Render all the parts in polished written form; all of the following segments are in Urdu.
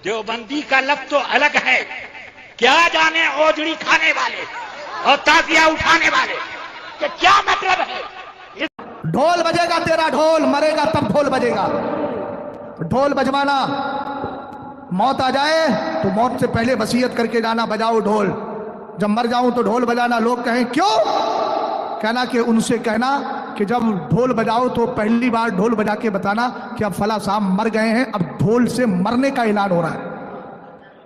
دیوبندی کا لفظ تو الگ ہے، کیا جانے اوجڑی کھانے والے اور تازیہ اٹھانے والے کہ کیا مطلب ہے۔ ڈھول بجے گا تیرا ڈھول، مرے گا تب ڈھول بجے گا۔ ڈھول بجوانا، موت آ جائے تو موت سے پہلے وصیت کر کے جانا بجاؤ ڈھول، جب مر جاؤں تو ڈھول بجانا۔ لوگ کہیں کیوں؟ کہنا کہ ان سے کہنا کہ جب ڈھول بجاؤ تو پہلی بار ڈھول بجا کے بتانا کہ اب فلاں صاحب مر گئے ہیں، اب ڈھول سے مرنے کا اعلان ہو رہا ہے۔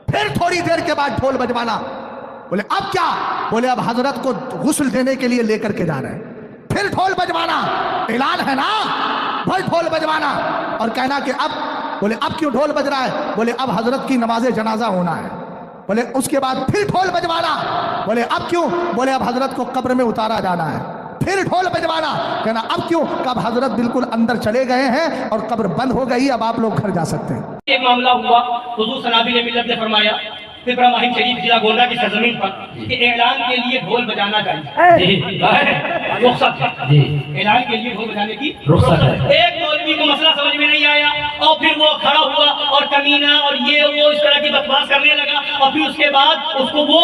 پھر تھوڑی دیر کے بعد ڈھول بجوانا۔ بولے اب کیا؟ بولے اب حضرت کو غسل دینے کے لیے لے کر کے جا رہے ہیں۔ پھر ڈھول بجوانا، اعلان ہے نا، پھر ڈھول بجوانا اور کہنا کہ اب، بولے اب کیوں ڈھول بج رہا ہے؟ بولے اب حضرت کی نماز جنازہ ہونا ہے۔ بولے اس کے بعد پھر ڈھول بجوانا، بولے اب کیوں؟ بولے اب حضرت کو قبر میں اتارا جانا ہے۔ پھر ڈھول بجوانا، کہنا اب کیوں؟ کہ اب حضرت بالکل اندر چلے گئے ہیں اور قبر بند ہو گئی، اب آپ لوگ گھر جا سکتے ہیں۔ ایک معاملہ ہوا، حضور صنابی ملت نے فرمایا پپرا ماہم شریف ضلع گونڈا کی سرزمین پر کہ اعلان کے لیے ڈھول بجانا چاہیے، رخصت ہے، اعلان کے لیے ڈھول بجانے کی رخصت ہے۔ ایک مولوی کو مسئلہ سمجھ میں نہیں آیا اور پھر وہ کھڑا ہوا اور کمینہ اور یہ وہ اس طرح کی بکواس کرنے لگا اور پھر اس کے بعد اس کو وہ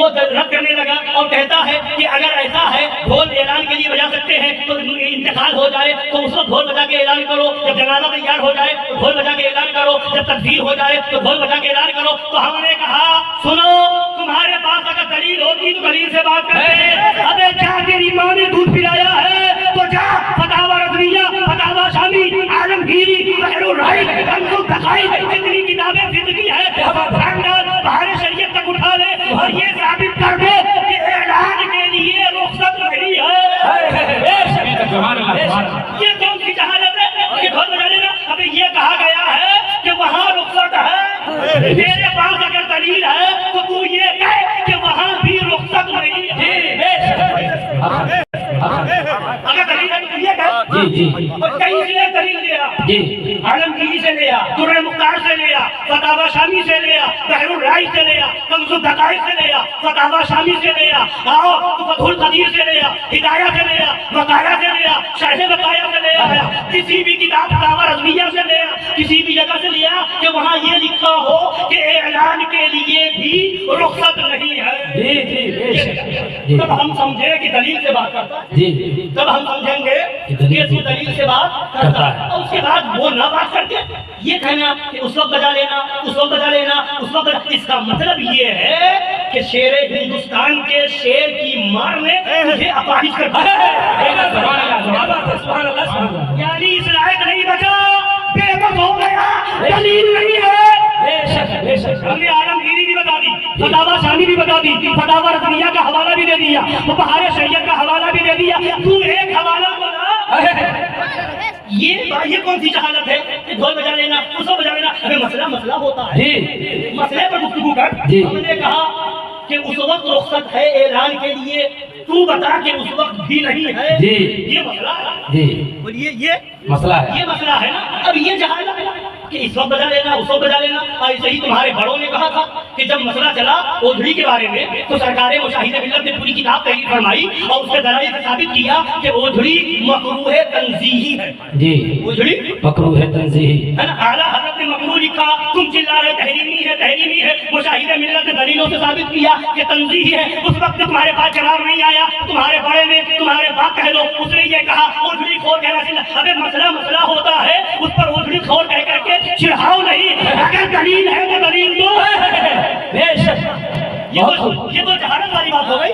رد کرنے لگا اور کہتا ہے کہ اگر ایسا ہے ڈھول اعلان کے لیے بجا سکتے ہیں تو انتقال ہو جائے تو اس وقت ڈھول بجا کے اعلان کرو، جب جنازہ تیار ہو جائے تو ڈھول بجا کے اعلان کرو، جب تکبیر ہو جائے تو ڈھول بجا کے اعلان کرو۔ تو ہم نے کہا سنو، تمہارے پاس اگر دلیل ہوتی تو دلیل سے بات کرتے۔ ابے جا تیری ماں نے دودھ پلایا ہے تو جا فتاوی رضویہ، فتاوی شامی، عالمگیری، بحر الرحیق، کنز الدقائق، جتنی کتابیں فقہی ہیں بہار شریعت تک اٹھا لے اور یہ ثابت کر دے کہ اعلان کے لیے رخصت نہیں ہے۔ یہ کون سی جہالت ہے کہ ڈھول بجانے کا؟ ابھی یہ کہا گیا ہے کہ وہاں رخصت ہے، تیرے پاس اگر دلیل ہے تو تو یہ کہے کہ وہاں بھی رخصت نہیں ہے۔ اگر دلیل ہے تو یہ کہے، اور کہیں سے دلیل لیا، عالمگیری سے لیا، درر مختار سے لیا، فتاوی شامی سے لیا، بحر الرحیق سے لیا، کنز الدقائق سے لیا، فتاوی شامی سے لیا، فتح القدیر سے لیا، ہدایہ سے لیا، وقایہ سے لیا، شرح وقایہ سے لیا، کسی بھی کتاب فتاوی رضویہ سے لیا، کسی بھی جگہ سے لیا کہ وہاں یہ لکھا ہو کہ اعلان کے لیے بھی رخصت نہیں ہے۔ تب ہم سمجھے کہ دلیل سے بات کرتا ہے، تب ہم سمجھیں گے کہ اس دلیل سے بات کرتا ہے، اور اس کے بعد وہ نہ بات کر کے یہ کہنا کہ اس وقت بجا لینا، اس وقت بجا لینا، اس وقت۔ اس کا مطلب یہ ہے کہ شیر ہندوستان کے شیر کی مار نے مجھے اپاہج کر دیا، یعنی اس لائق نہیں بچا، بے بس ہو گیا، دلیل نہیں ہے۔ ہم نے عالمگیری بھی بتا دی، فتاوی شامی بھی بتا دی، فتاوی رضویہ کا حوالہ بھی دے دیا، بہار شریعت کا حوالہ بھی دے دیا، تو ایک حوالہ بنا۔ یہ کون سی جہالت ہے کہ ڈھول بجا لینا، اس کو بجا لینا؟ ہمیں مسئلہ ہوتا ہے، مسئلے پر گفتگو کر۔ ہم نے کہا کہ اس وقت رخصت ہے اعلان کے لیے، تو بتا کہ اس وقت بھی نہیں ہے، یہ مسئلہ ہے، بولیے یہ مسئلہ ہے، یہ مسئلہ ہے نا۔ اب یہ جہالت ہے کہ اس وقت بجا لینا، اس وقت بجا لینا۔ ایسے ہی تمہارے بڑوں نے کہا تھا کہ جب مسئلہ چلا اوجھڑی کے بارے میں تو سرکار مشاہد ملت نے پوری کتاب تحریر فرمائی اور اس کے دلائل سے ثابت کیا کہ اوجھڑی مکروہ تنزیہی ہے، اوجھڑی مکروہ تنزیہی ہے نا۔ اعلیٰ حضرت نے مکروہ لکھا، تم چلا رہے تحریمی ہے، تحریمی ہے۔ مشاہد ملت نے دلیلوں سے ثابت کیا کہ تنزیہی ہے۔ اس وقت تمہارے پاس جواب نہیں آیا، تمہارے بڑے نے، تمہارے باپ کہہ لو، اس نے یہ کہا اوجھڑی خور کہنا چاہیے۔ ابے مسئلہ ہوتا ہے، اس پر اوجھڑی خور کہہ کر کے چڑھاؤ نہیں، اگر دلیل ہے تو دلیل دو۔ یہ تو جہالت والی بات ہو گئی۔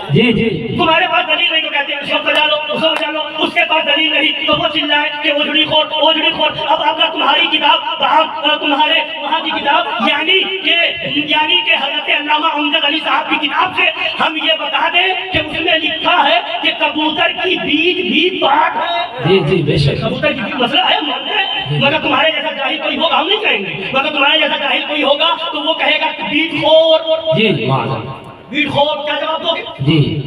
تمہارے پاس دلیل نہیں تو کہتے ہیں اس وقت بجا لو، اس وقت بجا لو، اس کے پاس دلیل نہیں تو وہ چلائے کہ اوجھڑی خور، اوجھڑی خور۔ اب اگر تمہاری کتاب، تمہارے وہاں کی کتاب یعنی کہ حضرت علامہ امجد علی صاحب کی کتاب سے ہم یہ بتا دیں کہ اس میں لکھا ہے کہ کبوتر کی بیج بھی پاک ہے۔ جی بے شک کبوتر کی بیج مسئلہ ہے، مانتے ہیں، مگر تمہارے جیسا جاہل کوئی ہوگا، ہم نہیں کہیں گے، مگر تمہارے جیسا جاہل کوئی ہوگا تو وہ کہے گا کہ بیج خور۔ بیٹ خور کیا جواب دو گے؟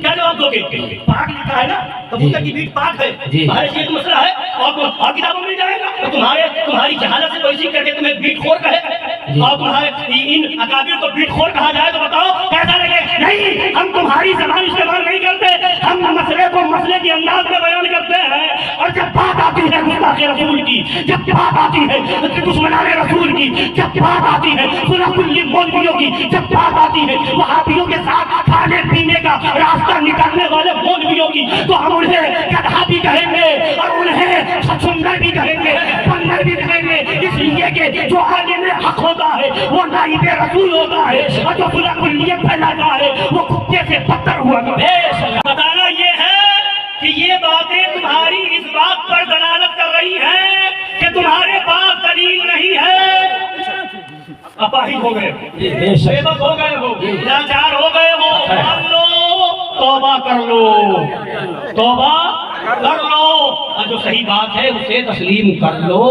کیا جواب دو گے؟ پاک لکھا ہے نا، کبوتر کی بیٹ پاک ہے، تمہارے یہ مسئلہ ہے اور کتابوں میں جائے گا تو تمہاری جہالت سے کوئی کر کے تمہیں بیٹ خور کہے اور تمہارے ان اکابر کو بیٹ خور کہا جائے تو بتاؤ کیسا لگے؟ نہیں، ہم تمہاری زبان استعمال نہیں کرتے، ہم مسئلے کو مسئلے کے انداز میں بیان کرتے ہیں، اور جب بات آتی ہے گستاخ رسول کی، جب بات آتی ہے دشمنان رسول کی، جب بات آتی ہے سلح کلی مولویوں کی، جب بات آتی ہے وہابیوں کے ساتھ کھانے پینے کا راستہ نکالنے والے مولویوں کی، تو ہم انہیں گدھا بھی کہیں گے اور انہیں چھچھندر بھی کہیں گے، بندر بھی کہیں گے، اس لیے کہ جو عالم حق ہوتا ہے وہ نائب رسول ہوتا ہے، اور جو سلح کلیت پھیلاتا ہے وہ کتے سے بدتر ہوا کرتا ہے۔ بتانا یہ ہے کہ یہ باتیں تمہاری اس بات پر دلالت کر رہی ہیں کہ تمہارے پاس دلیل نہیں ہے، اپاہج ہو گئے، بے بس ہو گئے ہو، لاچار ہو گئے ہو، مان لو، توبہ کر لو، توبہ کر لو، اور جو صحیح بات ہے اسے تسلیم کر لو،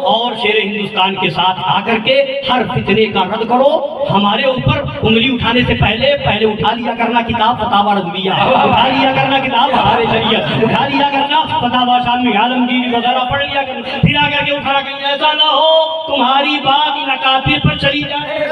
اور شیر ہندوستان کے ساتھ آ کر کے ہر فتنے کا رد کرو۔ ہمارے اوپر انگلی اٹھانے سے پہلے اٹھا لیا کرنا کتاب فتاوی رضویہ، اٹھا لیا کرنا کتاب بہار شریعت، اٹھا لیا کرنا فتاوی شامی عالمگیر وغیرہ پڑھ لیا کرنا، پھر آ کر کے اٹھا کہ ایسا نہ ہو تمہاری بات ان اکابر پر چلی جائے۔